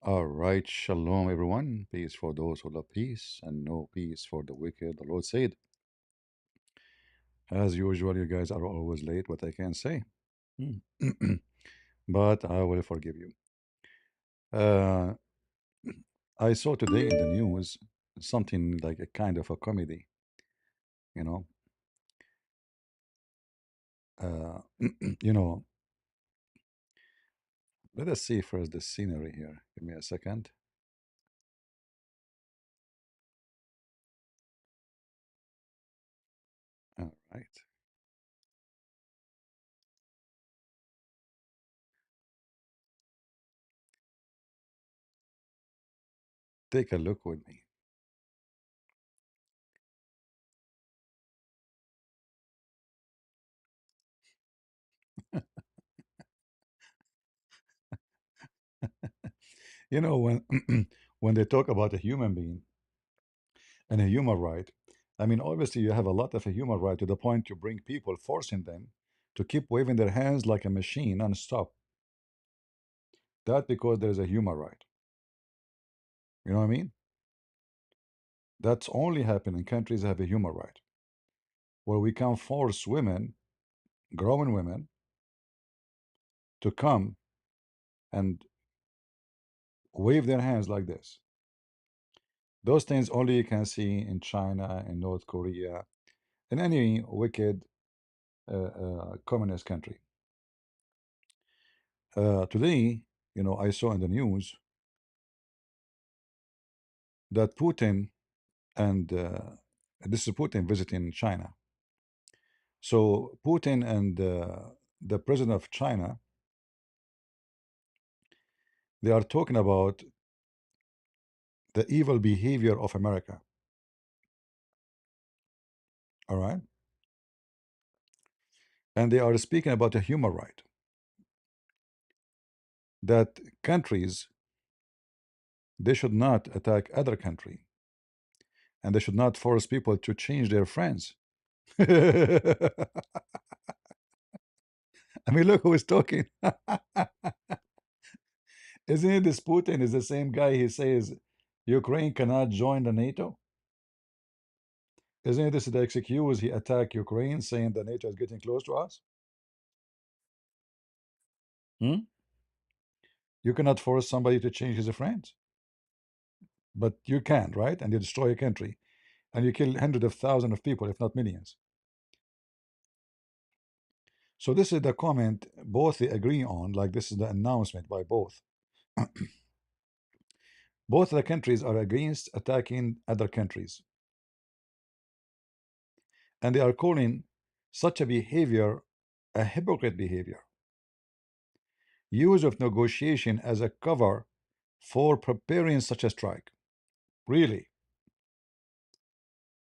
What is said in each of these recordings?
All right, shalom, everyone. Peace for those who love peace, and no peace for the wicked. The Lord said, as usual, you guys are always late. What I can say, Hmm. But I will forgive you. Uh, I saw today in the news something like a kind of a comedy. You know, uh, you know. Let us see first the scenery here. Give me a second. All right, take a look with me. You know when when they talk about a human being and a human right. I mean, obviously, you have a lot of a human right to the point to bring people, forcing them to keep waving their hands like a machine non-stop. That because there's a human right. You know what I mean? That's only happen in countries that have a human right, where we can force women, growing women, to come and wave their hands like this. Those things only you can see in China, in North Korea, in any wicked communist country. Today, I saw in the news that Putin and this is Putin visiting China. So Putin and the president of China, they are talking about the evil behavior of America. All right, and they are speaking about a human right that countries, they should not attack other country, and they should not force people to change their friends. I mean, look who is talking. Isn't it this Putin is the same guy? He says Ukraine cannot join the NATO. Isn't this the excuse he attacked Ukraine, saying that NATO is getting close to us? Hmm? You cannot force somebody to change his friends, but you can, right? And you destroy a country, and you kill hundreds of thousands of people, if not millions. So this is the comment both they agree on, like this is the announcement by both. Both the countries are against attacking other countries, and they are calling such a behavior a hypocrite behavior. Use of negotiation as a cover for preparing such a strike. Really?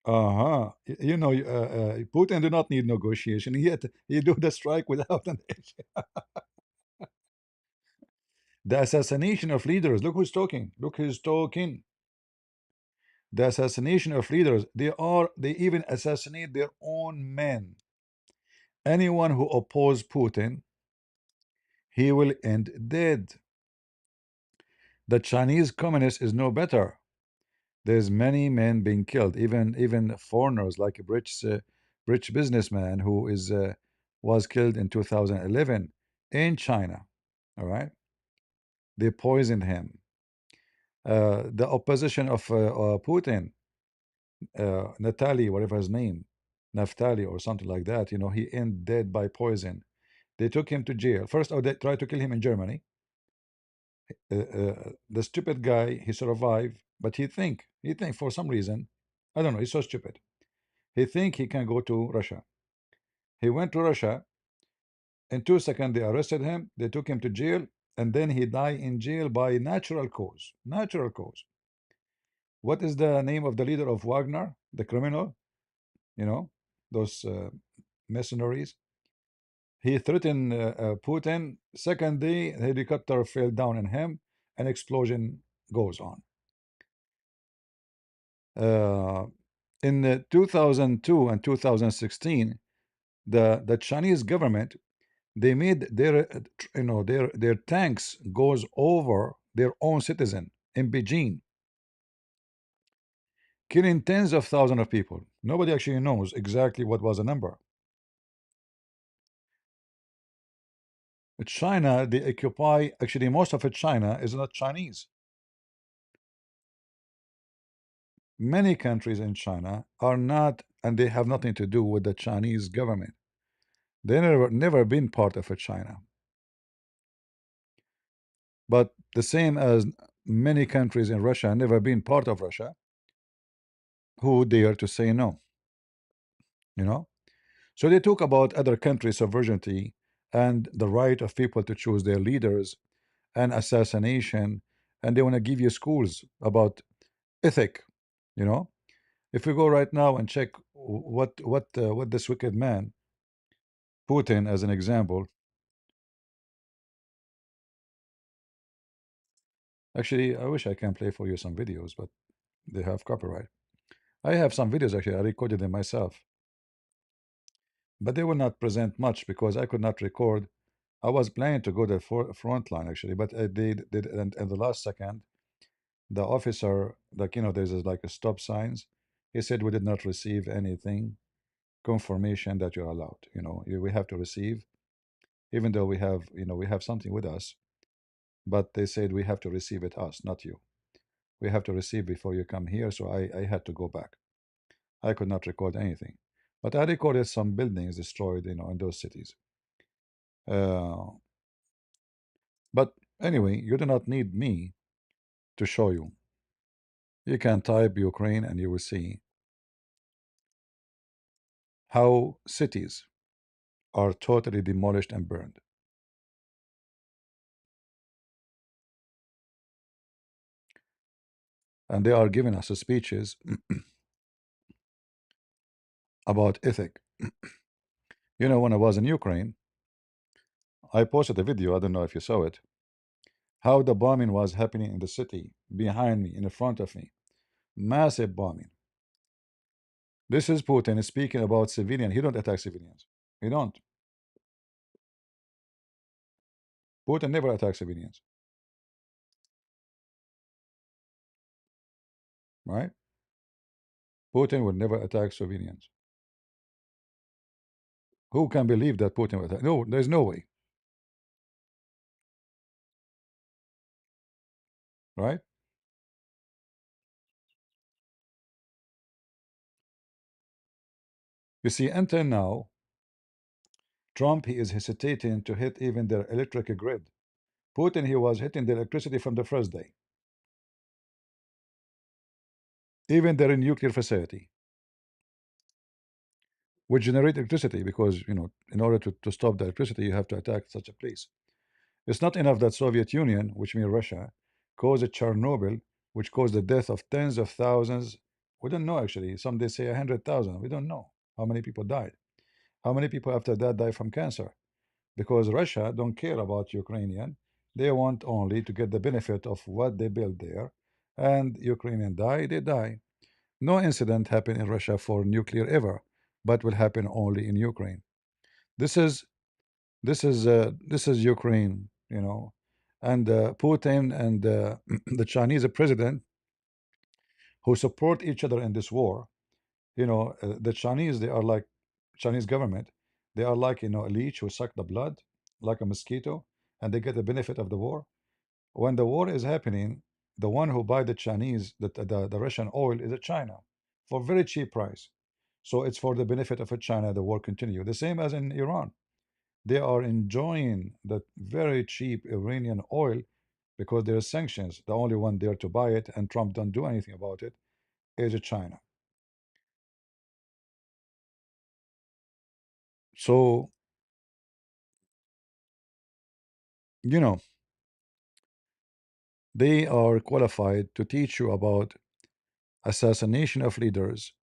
Uh-huh. Putin do not need negotiation. Yet he do the strike without an issue. The assassination of leaders. Look who's talking. Look who's talking. The assassination of leaders. They even assassinate their own men. Anyone who oppose Putin, he will end dead. The Chinese communist is no better. There's many men being killed, even foreigners like a rich businessman who is was killed in 2011 in China. All right, they poisoned him. The opposition of Putin, Natalie, whatever his name, Naftali or something like that. He ended dead by poison. They took him to jail. First, they tried to kill him in Germany. The stupid guy, he survived, but he think for some reason, I don't know, he's so stupid. He think he can go to Russia. He went to Russia. In 2 seconds, they arrested him. They took him to jail, and then he died in jail by natural cause. Natural cause. What is the name of the leader of Wagner, the criminal? You know, those mercenaries. He threatened Putin. Second day, the helicopter fell down on him. An explosion goes on. Uh, in 2002 and 2016, the Chinese government, they made their their tanks goes over their own citizen in Beijing, killing tens of thousands of people. Nobody actually knows exactly what was the number. China, they occupy, actually, most of it, China is not Chinese. Many countries in China are not, and they have nothing to do with the Chinese government. They never been part of a China. But the same as many countries in Russia never been part of Russia, who dare to say no, you know? So they talk about other countries' sovereignty and the right of people to choose their leaders and assassination, and they want to give you schools about ethic, you know? If we go right now and check what this wicked man, Putin, as an example, actually, I wish I can play for you some videos, but they have copyright. I have some videos actually, I recorded them myself, but they will not present much because I could not record. I was planning to go to the front line actually, but I did and in the last second, the officer, like there's like a stop signs. He said we did not receive anything confirmation that you're allowed. We have to receive, even though we have something with us, but they said we have to receive it us, not you. We have to receive before you come here. So I had to go back. I could not record anything, but I recorded some buildings destroyed, in those cities. Uh, but anyway, you do not need me to show you. You can type Ukraine and you will see how cities are totally demolished and burned. And they are giving us speeches about ethic. When I was in Ukraine, I posted a video, I don't know if you saw it, how the bombing was happening in the city, behind me, in front of me. Massive bombing. This is Putin speaking about civilians. He don't attack civilians. He don't. Putin never attacks civilians, right? Putin would never attack civilians. Who can believe that Putin would attack? No, there's no way, right? You see, until now, Trump, he is hesitating to hit even their electric grid. Putin, he was hitting the electricity from the first day, even their nuclear facility, which generate electricity because, in order to stop the electricity, you have to attack such a place. It's not enough that Soviet Union, which means Russia, caused Chernobyl, which caused the death of tens of thousands. We don't know actually. Some they say 100,000. We don't know how many people died. How many people after that died from cancer? Because Russia don't care about Ukrainian. They want only to get the benefit of what they built there. And Ukrainian die, they die. No incident happened in Russia for nuclear ever, but will happen only in Ukraine. This is this is Ukraine, and Putin and the Chinese president who support each other in this war. The Chinese, they are like Chinese government. They are like a leech who suck the blood like a mosquito, and they get the benefit of the war. When the war is happening, the one who buy the Chinese, the Russian oil is a China for very cheap price. So it's for the benefit of a China. The war continue. The same as in Iran. They are enjoying that very cheap Iranian oil because there are sanctions. The only one there to buy it, and Trump don't do anything about it, is China. So, you know, they are qualified to teach you about assassination of leaders,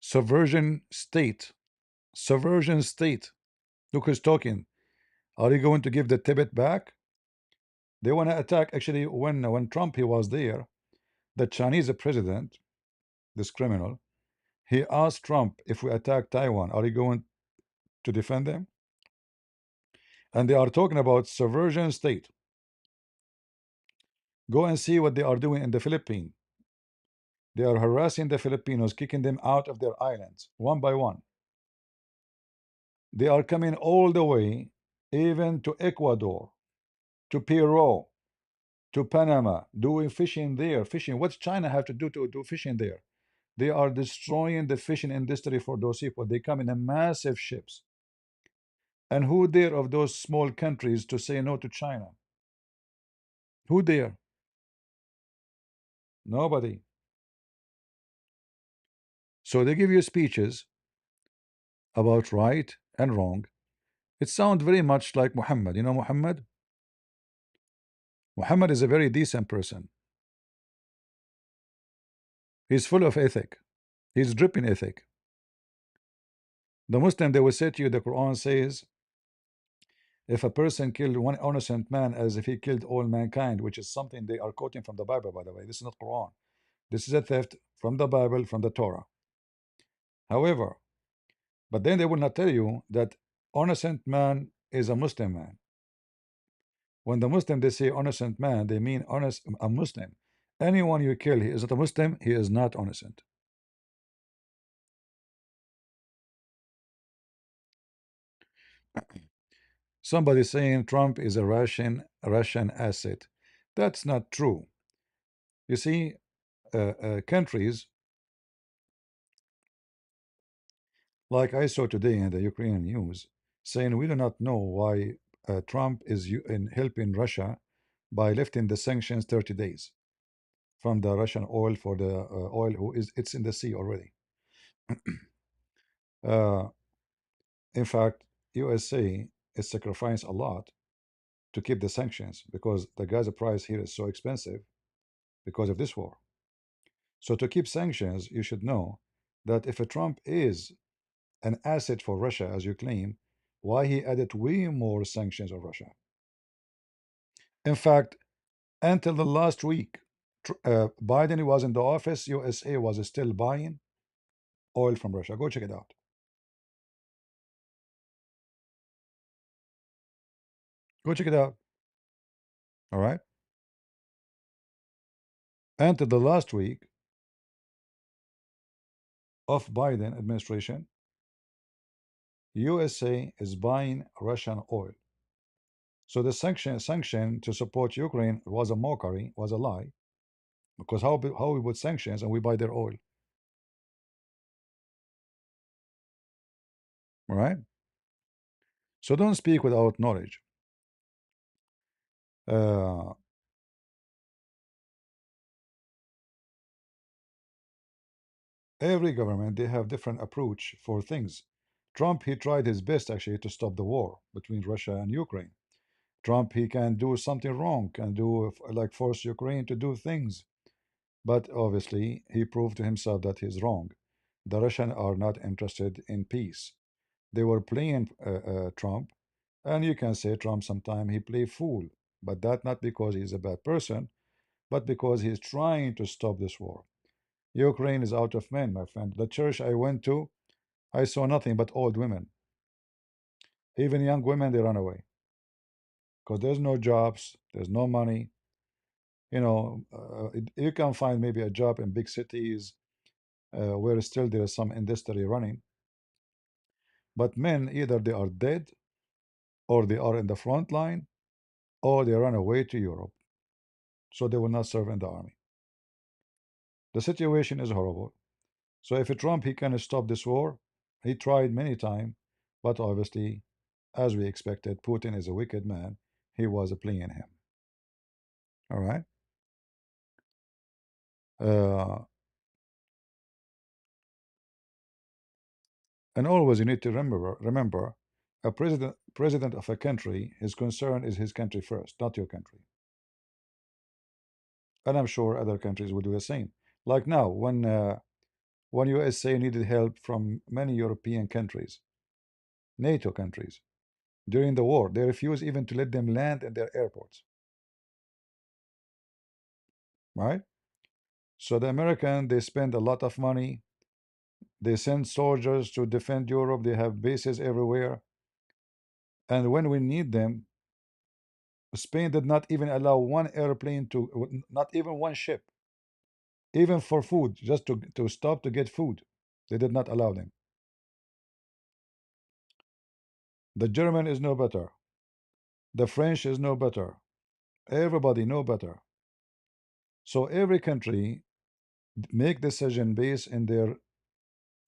subversion state, subversion state. Look who's talking. Are you going to give the Tibet back? They want to attack. Actually, when Trump he was there, the Chinese president, this criminal, he asked Trump, if we attack Taiwan, are you going to defend them? And they are talking about subversion state. Go and see what they are doing in the Philippines. They are harassing the Filipinos, kicking them out of their islands one by one. They are coming all the way, even to Ecuador, to Peru, to Panama, doing fishing there. Fishing. What's China have to do to do fishing there? They are destroying the fishing industry for those people. They come in a massive ships. And who there of those small countries to say no to China? Who there? Nobody. So they give you speeches about right and wrong. It sounds very much like Muhammad. You know Muhammad? Muhammad is a very decent person. He's full of ethic. He's dripping ethic. The Muslim, they will say to you, the Quran says, if a person killed one innocent man as if he killed all mankind, which is something they are quoting from the Bible, by the way. This is not Quran. This is a theft from the Bible, from the Torah. However, but then they will not tell you that innocent man is a Muslim man. When the Muslim they say innocent man, they mean honest a Muslim. Anyone you kill, he is not a Muslim, he is not innocent. Somebody saying Trump is a Russian asset. That's not true. You see, countries like I saw today in the Ukrainian news saying we do not know why Trump is in helping Russia by lifting the sanctions 30 days from the Russian oil for the oil who is it's in the sea already. Uh, in fact, USA is sacrificing a lot to keep the sanctions because the gas price here is so expensive because of this war. So to keep sanctions, you should know that if a Trump is an asset for Russia, as you claim, why he added way more sanctions on Russia? In fact, until the last week, Biden was in the office, USA was still buying oil from Russia. Go check it out. Go check it out. All right. Until the last week of Biden administration, USA is buying Russian oil. So the sanction to support Ukraine was a mockery, was a lie. Because how we put sanctions and we buy their oil, all right? So don't speak without knowledge. Uh, every government they have different approach for things. Trump he tried his best actually to stop the war between Russia and Ukraine. Trump he can do something wrong, can do like force Ukraine to do things, but obviously he proved to himself that he's wrong. The Russians are not interested in peace. They were playing Trump, and you can say Trump sometime he play fool, but that not because he's a bad person, but because he's trying to stop this war. Ukraine is out of men, my friend. The church I went to, I saw nothing but old women. Even young women, they run away because there's no jobs, there's no money. You know, you can find maybe a job in big cities where still there is some industry running. But men, either they are dead, or they are in the front line, or they run away to Europe. So they will not serve in the army. The situation is horrible. So if Trump he can stop this war, he tried many times, but obviously, as we expected, Putin is a wicked man. He was playing him. All right. Uh, and always you need to remember, a president of a country, his concern is his country first, not your country. And I'm sure other countries will do the same. Like now, when USA needed help from many European countries, NATO countries, during the war, they refused even to let them land in their airports. Right? So the American they spend a lot of money. They send soldiers to defend Europe. They have bases everywhere. And when we need them, Spain did not even allow one airplane to, not even one ship, even for food, just to stop to get food. They did not allow them. The German is no better. The French is no better. Everybody no better. So every country make decision based in their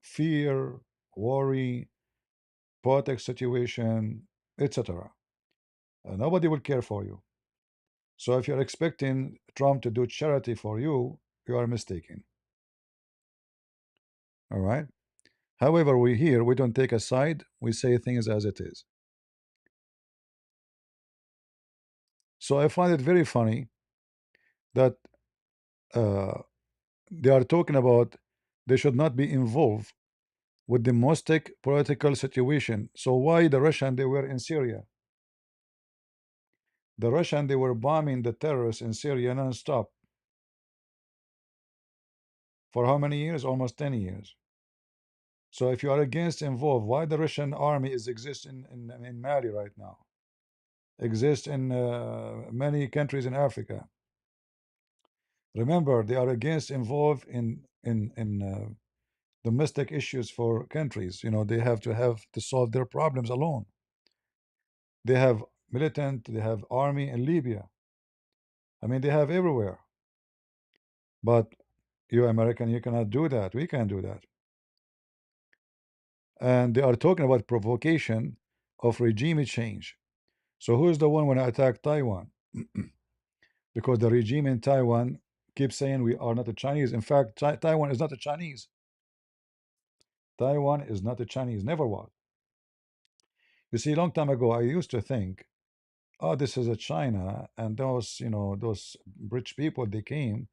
fear, worry, politics situation, etc. Nobody will care for you. So if you're expecting Trump to do charity for you, you are mistaken. All right. However, we here we don't take a side. We say things as it is. So I find it very funny that uh, they are talking about they should not be involved with the domestic political situation. So why the Russian they were in Syria? The Russian they were bombing the terrorists in Syria non-stop for how many years? Almost 10 years. So if you are against involved, why the Russian army is exists in Mali right now? Exists in many countries in Africa. Remember, they are against involved in domestic issues for countries. You know, they have to solve their problems alone. They have militant, they have army in Libya. I mean, they have everywhere. But you American, you cannot do that. We can do that. And they are talking about provocation of regime change. So who's the one when I attack Taiwan? Because the regime in Taiwan keeps saying we are not the Chinese. In fact, Taiwan is not the Chinese. Taiwan is not the Chinese. Never was. You see, a long time ago, I used to think, oh, this is a China, and those, those rich people, they came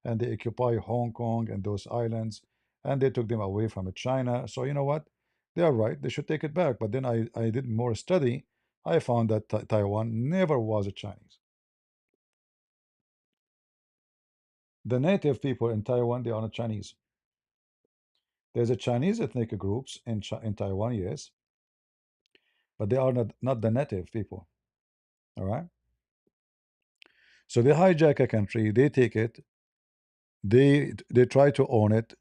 and they occupy Hong Kong and those islands, and they took them away from China. So you know what? They are right. They should take it back. But then I did more study. I found that Taiwan never was a Chinese. The native people in Taiwan, they are not Chinese. There's a Chinese ethnic groups in Taiwan, yes, but they are not the native people. All right. So they hijack a country, they take it, they try to own it,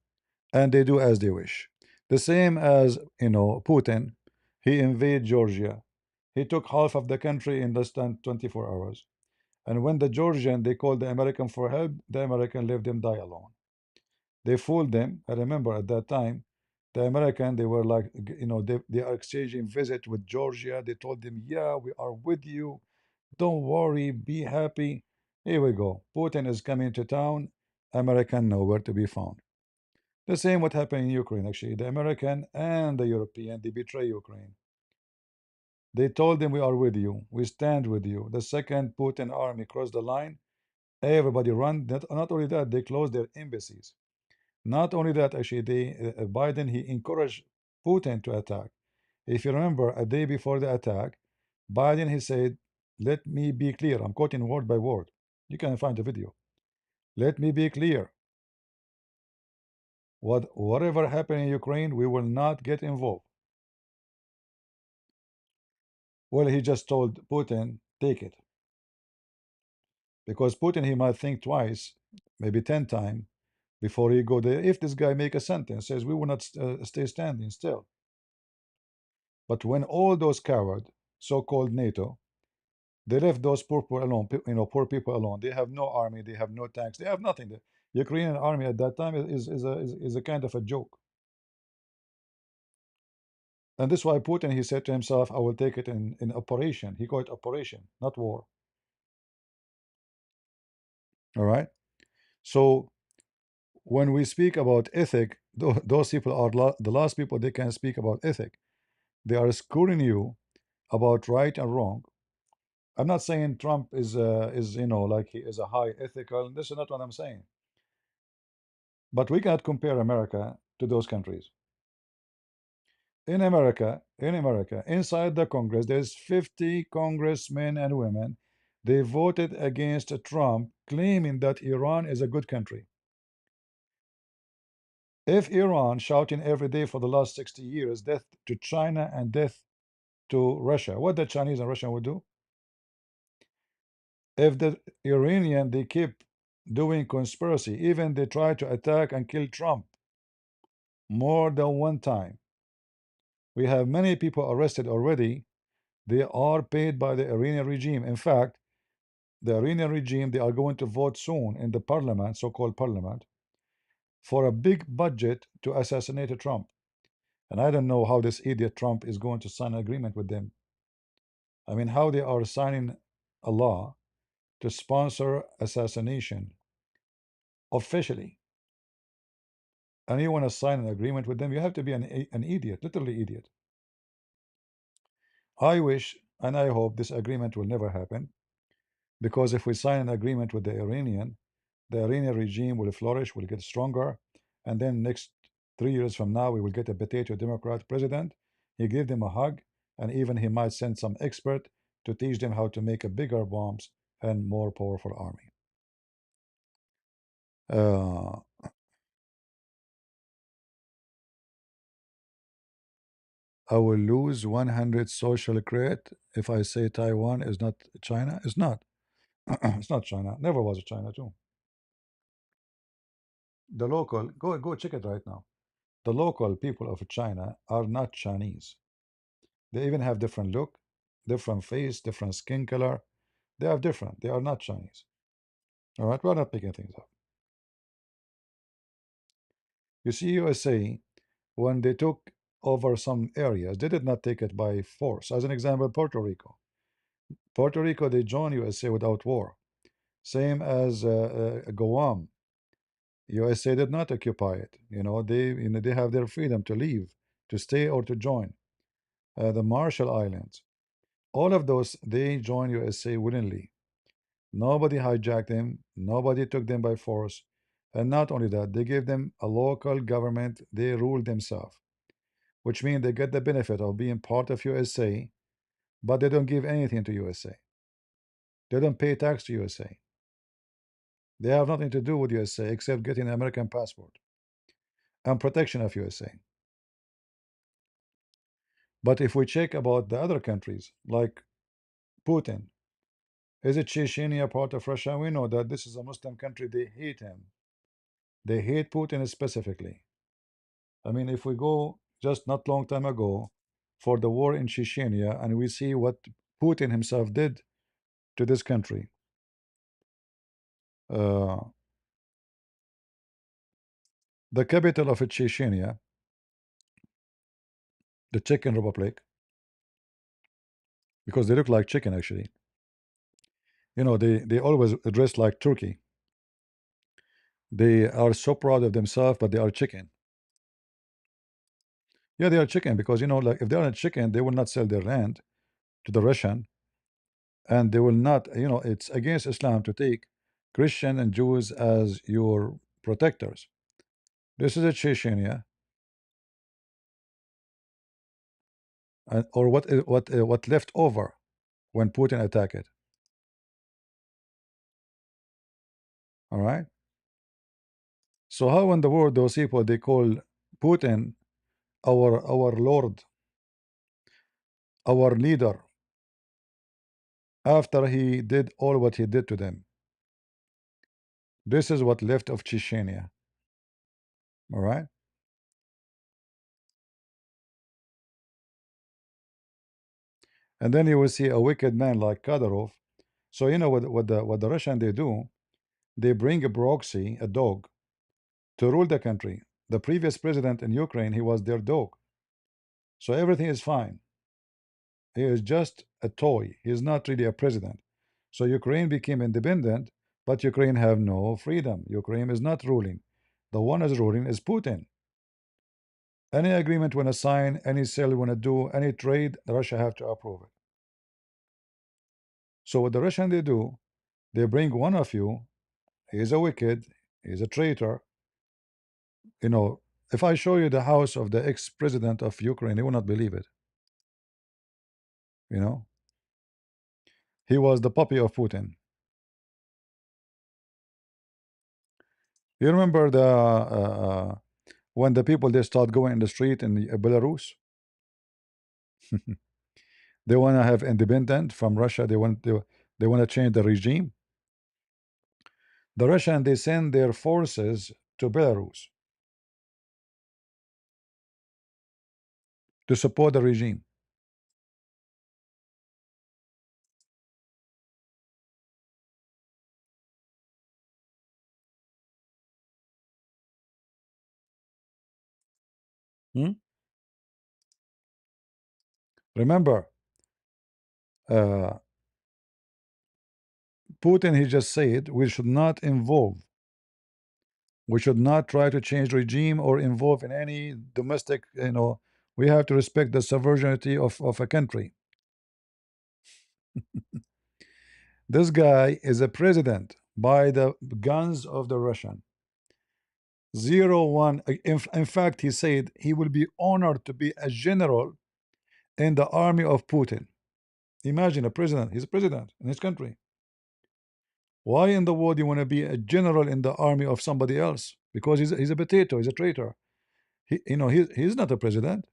and they do as they wish. The same as Putin, he invaded Georgia. He took half of the country in less than 24 hours. And when the Georgian they called the American for help, the American left them die alone. They fooled them. I remember at that time, the American they were like, they are exchanging visit with Georgia. They told them, yeah, we are with you. Don't worry, be happy. Here we go. Putin is coming to town. American nowhere to be found. The same what happened in Ukraine, actually. The American and the European, they betray Ukraine. They told them we are with you. We stand with you. The second Putin army crossed the line, everybody run. Not only that, they closed their embassies. Not only that, actually, Biden, he encouraged Putin to attack. If you remember, a day before the attack, Biden, he said, let me be clear. I'm quoting word by word. You can find the video. Let me be clear. Whatever happened in Ukraine, we will not get involved. Well, he just told Putin, take it. Because Putin, he might think twice, maybe 10 times before he go there. If this guy make a sentence, says we will not stay standing still. But when all those cowards, so-called NATO, they left those poor people alone, poor people alone. They have no army, they have no tanks, they have nothing. The Ukrainian army at that time is a kind of a joke. And this is why Putin, he said to himself, I will take it in operation. He called it operation, not war. All right. So when we speak about ethic, those people are the last people they can speak about ethic. They are schooling you about right and wrong. I'm not saying Trump is like he is a high ethical. This is not what I'm saying. But we cannot compare America to those countries. In America, inside the Congress, there's 50 congressmen and women. They voted against Trump, claiming that Iran is a good country. If Iran shouting every day for the last 60 years, death to China and death to Russia, what the Chinese and Russian would do? If the Iranian they keep doing conspiracy, even they try to attack and kill Trump more than one time. We have many people arrested already. They are paid by the Iranian regime. In fact, the Iranian regime they are going to vote soon in the parliament, so-called parliament, for a big budget to assassinate Trump. And I don't know how this idiot Trump is going to sign an agreement with them. I mean, how they are signing a law to sponsor assassination officially. And you want to sign an agreement with them, you have to be an idiot, literally idiot. I wish and I hope this agreement will never happen, because if we sign an agreement with the Iranian regime will flourish, will get stronger, and then next 3 years from now we will get a potato Democrat president. He give them a hug, and even he might send some expert to teach them how to make a bigger bombs and more powerful army. Uh, I will lose 100 social credit if I say Taiwan is not China. It's not. It's not China. Never was China too. The local go check it right now. The local people of China are not Chinese. They even have different look, different face, different skin color. They are different. They are not Chinese. All right, we're not making things up. You see, USA, when they took over some areas, they did not take it by force. As an example, Puerto Rico. Puerto Rico, they joined USA without war. Same as Guam. USA did not occupy it. They have their freedom to leave, to stay, or to join. The Marshall Islands, all of those, they joined USA willingly. Nobody hijacked them, nobody took them by force. And not only that, they gave them a local government, they rule themselves, which means they get the benefit of being part of USA, but they don't give anything to USA. They don't pay tax to USA. They have nothing to do with USA except getting an American passport and protection of USA. But if we check about the other countries, like Putin, is it Chechnya part of Russia? We know that this is a Muslim country. They hate him. They hate Putin specifically. I mean, if we go just not long time ago for the war in Chechnya, and we see what Putin himself did to this country, uh, the capital of Chechnya, the Chicken Republic, because they look like chicken actually. They always dress like turkey. They are so proud of themselves, but they are chicken. Yeah, they are chicken because like if they are a chicken, they will not sell their land to the Russian, and they will not. It's against Islam to take Christian and Jews as your protectors. This is a Chechnya, or what left over when Putin attacked it. All right. So how in the world those people they call Putin our Lord, our leader, after he did all what he did to them? This is what left of Chechnya. All right. And then you will see a wicked man like Kadyrov. So you know what the Russian they do? They bring a proxy, a dog, to rule the country. The previous president in Ukraine, he was their dog. So everything is fine. He is just a toy. He is not really a president. So Ukraine became independent, but Ukraine have no freedom. Ukraine is not ruling. The one is ruling is Putin. Any agreement when to sign, any sale when to do, any trade, Russia have to approve it. So what the Russian they do, they bring one of you. He is a wicked. He is a traitor. You know, if I show you the house of the ex-president of Ukraine, you will not believe it. You know, he was the puppy of Putin. You remember when the people they start going in the street in Belarus, they want to have independent from Russia. They want They want to change the regime. The Russian, they send their forces to Belarus to support the regime. Hmm? Remember, uh, Putin, he just said we should not involve, we should not try to change regime or involve in any domestic, we have to respect the sovereignty of a country. This guy is a president by the guns of the Russian. Zero one. In fact, he said he will be honored to be a general in the army of Putin. Imagine a president. He's a president in his country. Why in the world you want to be a general in the army of somebody else? Because he's a potato. He's a traitor. He's not a president.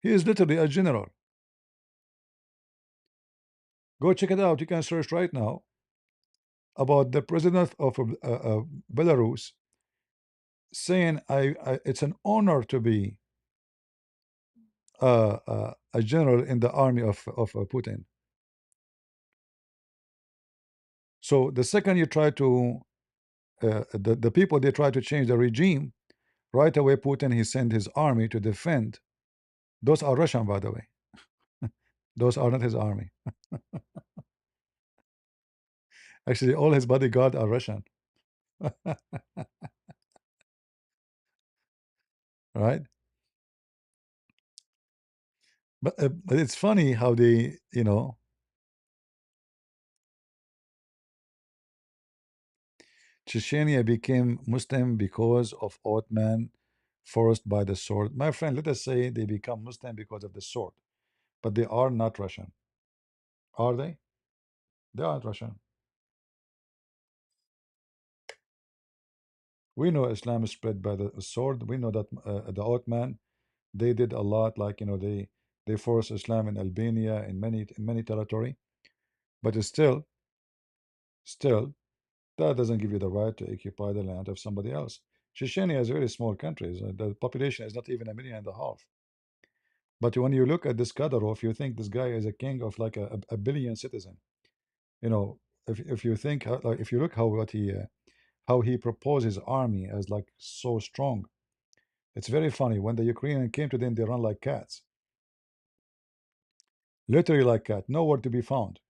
He is literally a general. Go check it out. You can search right now about the president of Belarus saying, it's an honor to be a general in the army of Putin. So the second you try to, the people they try to change the regime, right away Putin he sent his army to defend. Those are Russian, by the way. Those are not his army. Actually, all his bodyguard are Russian, right? But it's funny how they, Chechnya became Muslim because of Ottoman forced by the sword. My friend, let us say they become Muslim because of the sword, but they are not Russian. Are they? They aren't Russian. We know Islam is spread by the sword. We know that the Ottoman, they did a lot, like they forced Islam in Albania, in many territory, but it's still that doesn't give you the right to occupy the land of somebody else. Chechnya is a very small country. The population is not even 1.5 million. But when you look at this Kadyrov, you think this guy is a king of like a billion citizen. You know, if you think like if you look how he proposed his army as like so strong, it's very funny. When the Ukrainian came to them, they run like cats, literally like cat, nowhere to be found.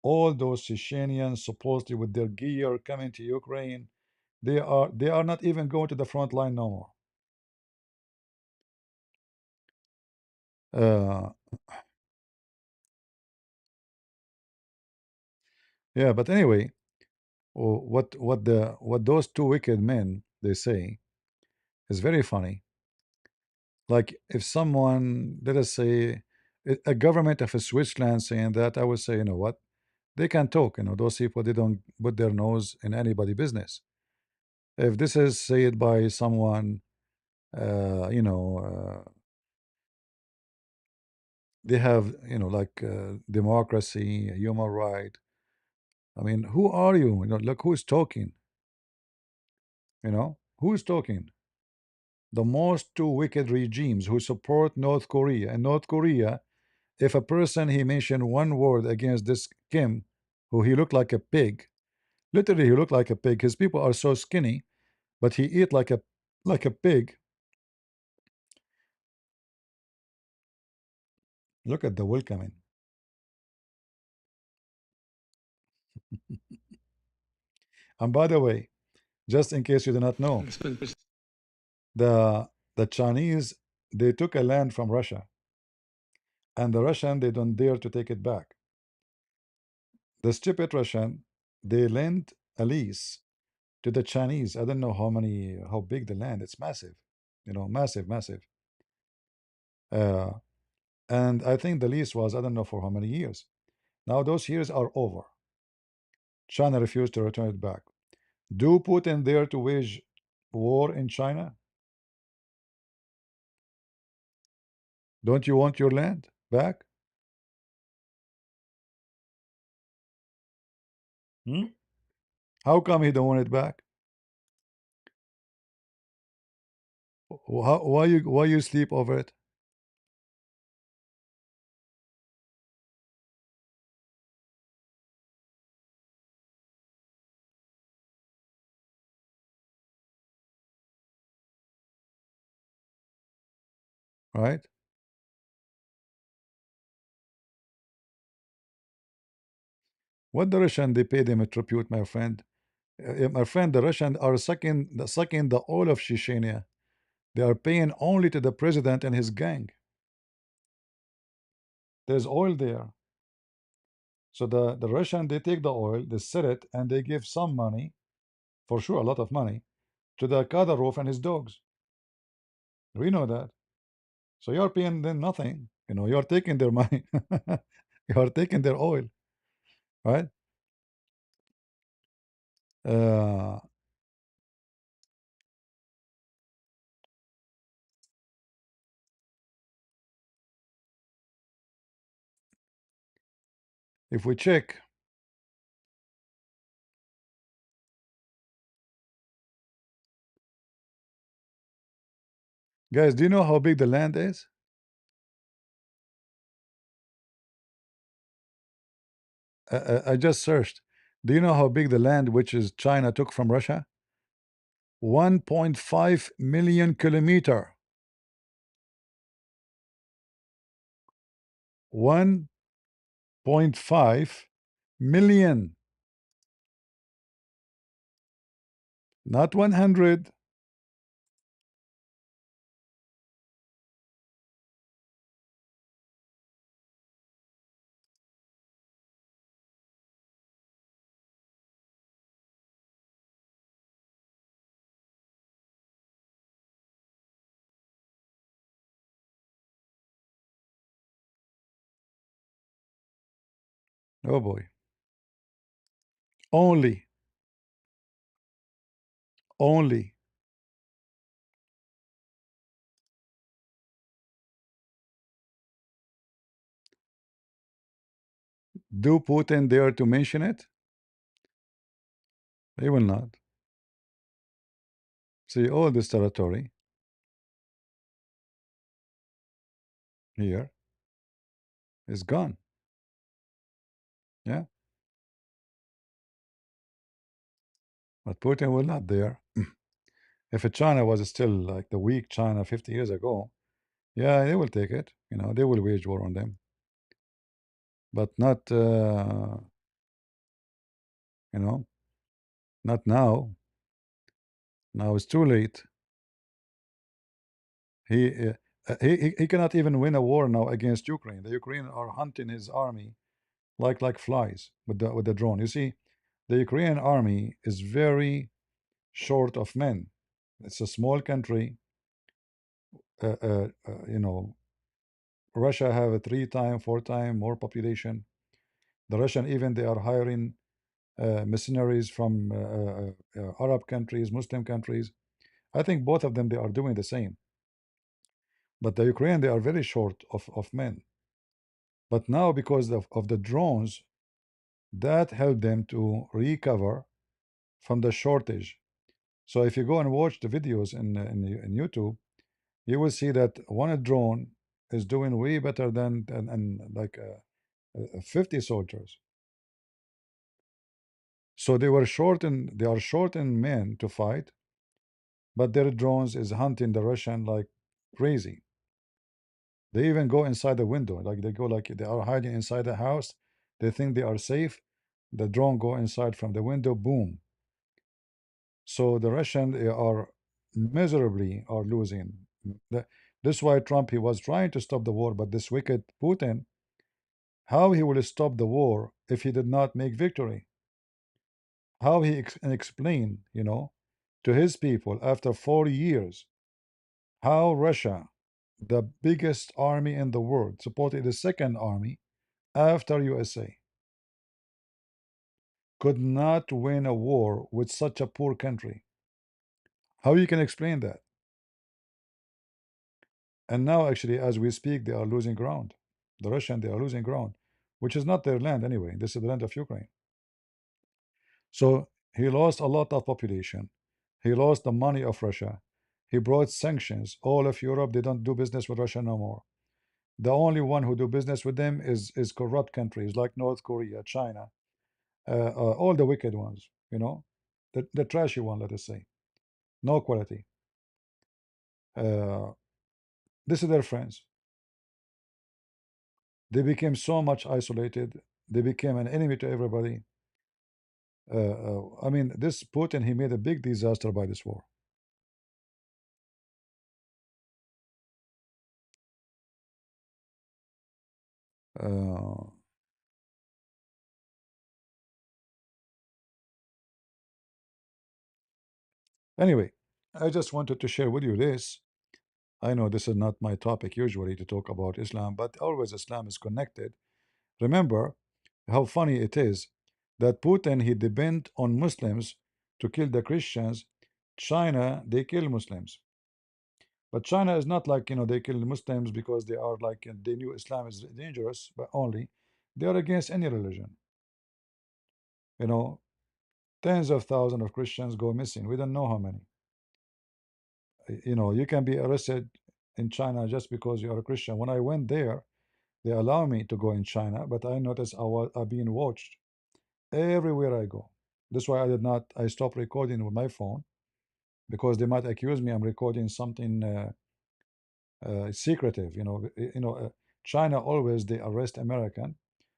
All those Chechenians supposedly with their gear coming to Ukraine, they are not even going to the front line no more. Uh, yeah, but anyway, what those two wicked men they say is very funny. Like if someone, let us say, a government of a Switzerland saying that, I would say, you know what, they can talk. Those people they don't put their nose in anybody business. If this is said by someone, they have like democracy, human right. I mean, who are you? Look who's talking. Who's talking? The most two wicked regimes who support North Korea. And North Korea, if a person he mentioned one word against this Kim, who he looked like a pig, literally he looked like a pig. His people are so skinny, but he eat like a pig. Look at the welcoming. And by the way, just in case you do not know, the the Chinese they took a land from Russia, and the Russian they don't dare to take it back. The stupid Russian they lent a lease to the Chinese. I don't know how big the land. It's massive, massive, massive. Uh, and I think the lease was I don't know for how many years. Now those years are over. China refused to return it back. Do Putin dare to wage war in China? Don't you want your land back? Hmm? How come he don't want it back? Why you sleep over it? Right? What the Russian they pay them a tribute, my friend. My friend, the Russians are sucking the oil of Chechnya. They are paying only to the president and his gang. There's oil there. So the Russian they take the oil, they sell it, and they give some money, for sure, a lot of money, to the Kadyrov and his dogs. We know that. So you're paying them nothing. You're taking their money. You're taking their oil, right? Uh, if we check, guys, do you know how big the land is? I just searched. Do you know how big the land which is China took from Russia? 1.5 million kilometer. 1.5 million, not 100. Oh boy. Only, only. Do Putin dare to mention it? He will not. See, all this territory here is gone. Yeah, but Putin will not dare. If China was still like the weak China 50 years ago, yeah, they will take it. They will wage war on them, but not, you know, not now. Now it's too late. He cannot even win a war now against Ukraine. The Ukraine are hunting his army like flies with the drone. You see, the Ukrainian army is very short of men. It's a small country. You know, Russia have a 3 time, 4 time more population. The Russian even they are hiring mercenaries from Arab countries, Muslim countries. I think both of them they are doing the same. But the Ukraine they are very short of men. But now because of the drones, that helped them to recover from the shortage. So if you go and watch the videos in YouTube, you will see that one drone is doing way better than like 50 soldiers. So they are short in men to fight, but their drones is hunting the Russian like crazy. They even go inside the window, like they go like they are hiding inside the house. They think they are safe. The drone go inside from the window, boom. So the Russian they are miserably are losing. This is why Trump he was trying to stop the war, but this wicked Putin, how he will stop the war if he did not make victory? How he explain, to his people after 40 years, how Russia, the biggest army in the world, supported the second army after USA, could not win a war with such a poor country. How you can explain that? And now, actually, as we speak, they are losing ground. The Russian, they are losing ground, which is not their land anyway. This is the land of Ukraine. So he lost a lot of population. He lost the money of Russia. He brought sanctions. All of Europe, they don't do business with Russia no more. The only one who do business with them is corrupt countries like North Korea, China, all the wicked ones, the trashy one, let us say, no quality. Uh, this is their friends. They became so much isolated. They became an enemy to everybody. I mean, this Putin, he made a big disaster by this war. Uh, anyway, I just wanted to share with you this. I know this is not my topic usually to talk about Islam, but always Islam is connected. Remember how funny it is that Putin he depend on Muslims to kill the Christians. China they kill Muslims, but China is not like they kill Muslims because they are like they knew Islam is dangerous, but only they are against any religion. You know, tens of thousands of Christians go missing. We don't know how many. You can be arrested in China just because you are a Christian. When I went there, they allow me to go in China, but I noticed I being watched everywhere I go. That's why I stopped recording with my phone because they might accuse me I'm recording something secretive. China always they arrest American,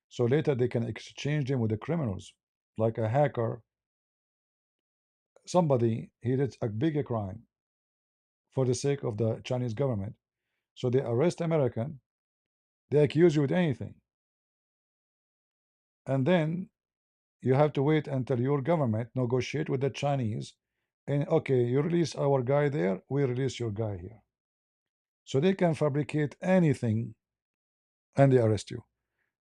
so later they can exchange them with the criminals, like a hacker. Somebody he did a bigger crime for the sake of the Chinese government, so they arrest American, they accuse you with anything, and then you have to wait until your government negotiate with the Chinese, and okay, you release our guy there, we release your guy here. So they can fabricate anything and they arrest you.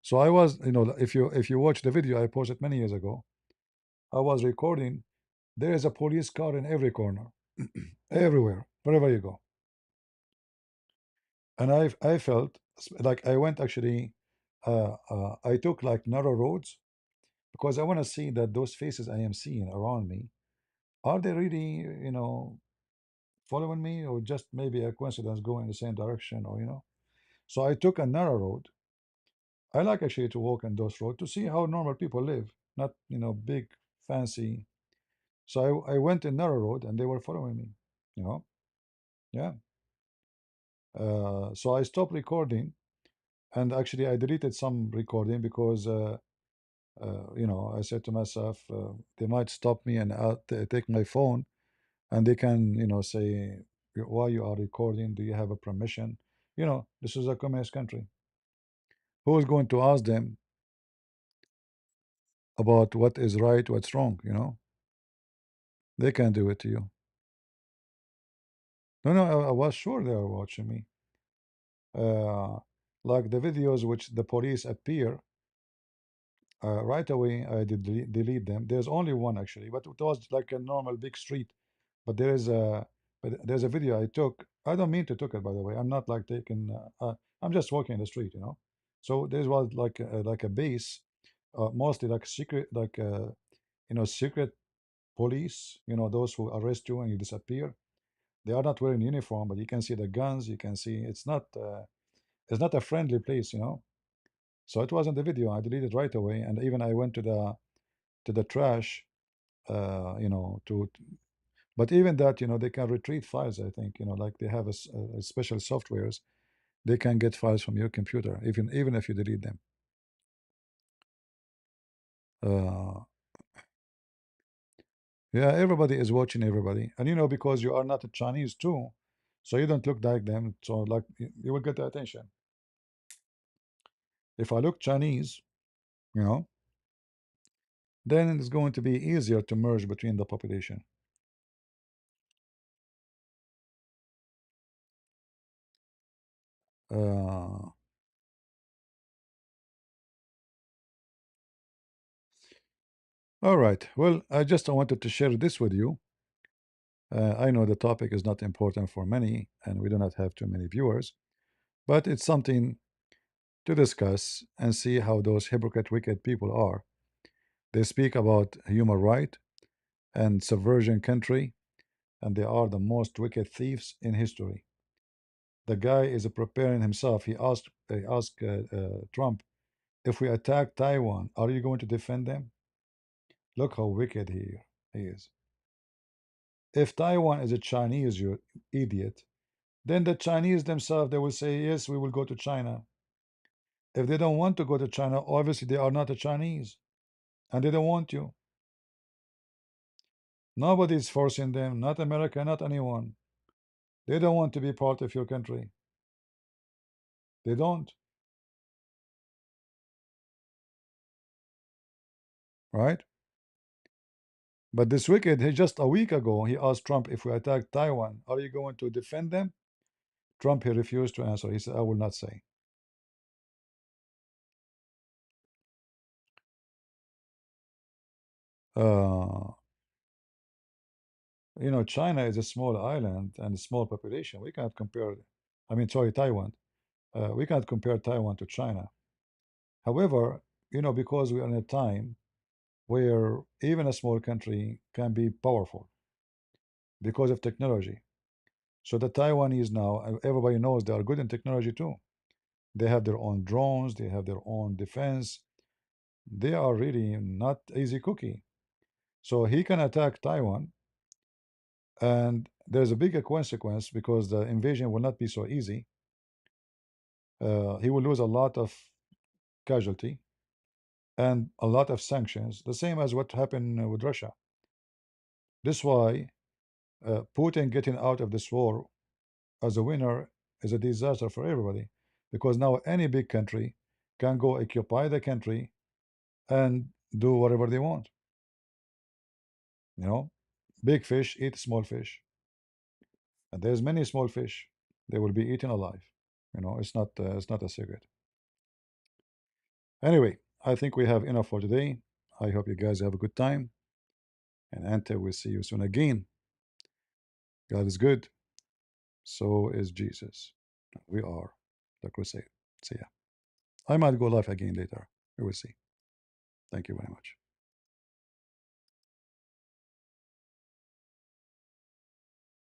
So I was, if you watch the video I posted many years ago, I was recording. There is a police car in every corner, everywhere, wherever you go. And I felt like I went actually, I took like narrow roads because I want to see that those faces I am seeing around me, are they really, following me, or just maybe a coincidence going in the same direction, or. So I took a narrow road. I like actually to walk on those roads to see how normal people live, not big fancy. So I went in narrow road and they were following me. You know, yeah. So I stopped recording and actually I deleted some recording because I said to myself they might stop me and take my phone and they can say why you are recording. Do you have a permission? This is a communist country. Who is going to ask them about what is right, what's wrong? They can do it to you. No, no, I was sure they are watching me. Uh, like the videos which the police appear, right away I did delete them. There's only one actually, but it was like a normal big street. But there's a video I took. I don't mean to took it by the way. I'm not like taking. I'm just walking in the street, So there was like a base, mostly like secret, like secret police. Those who arrest you and you disappear. They are not wearing uniform, but you can see the guns. You can see it's not a friendly place. So it was in the video. I deleted right away, and even I went to the trash. To but even that, they can retrieve files. I think like they have a special softwares. They can get files from your computer, even if you delete them. Uh, yeah, everybody is watching everybody, and because you are not a Chinese too, so you don't look like them. So like you will get the attention. If I look Chinese, you know, then it's going to be easier to merge between the population. Uh, all right. Well, I just wanted to share this with you. I know the topic is not important for many, and we do not have too many viewers, but it's something to discuss and see how those hypocrite, wicked people are. They speak about human right and subversion country, and they are the most wicked thieves in history. The guy is preparing himself. He asked Trump, if we attack Taiwan, are you going to defend them? Look how wicked he is. If Taiwan is a Chinese, you idiot, then the Chinese themselves they will say yes, we will go to China. If they don't want to go to China, obviously they are not a Chinese, and they don't want you. Nobody is forcing them, not America, not anyone. They don't want to be part of your country. They don't, right? But this wicked, he just a week ago, he asked Trump, if we attack Taiwan, are you going to defend them? Trump, he refused to answer. He said, I will not say. Uh, China is a small island and a small population. We cannot compare, I mean, sorry, Taiwan. We cannot compare Taiwan to China. However, because we are in a time where even a small country can be powerful because of technology. So the Taiwanese now, everybody knows they are good in technology too. They have their own drones, they have their own defense. They are really not easy cookie. So he can attack Taiwan, and there's a bigger consequence because the invasion will not be so easy. He will lose a lot of casualty and a lot of sanctions, the same as what happened with Russia. This is why Putin getting out of this war as a winner is a disaster for everybody, because now any big country can go occupy the country and do whatever they want. You know, big fish eat small fish, and there's many small fish. They will be eaten alive. It's not a secret. Anyway, I think we have enough for today. I hope you guys have a good time, and until we see you soon again. God is good, so is Jesus. We are the crusade. See ya. I might go live again later. We will see. Thank you very much.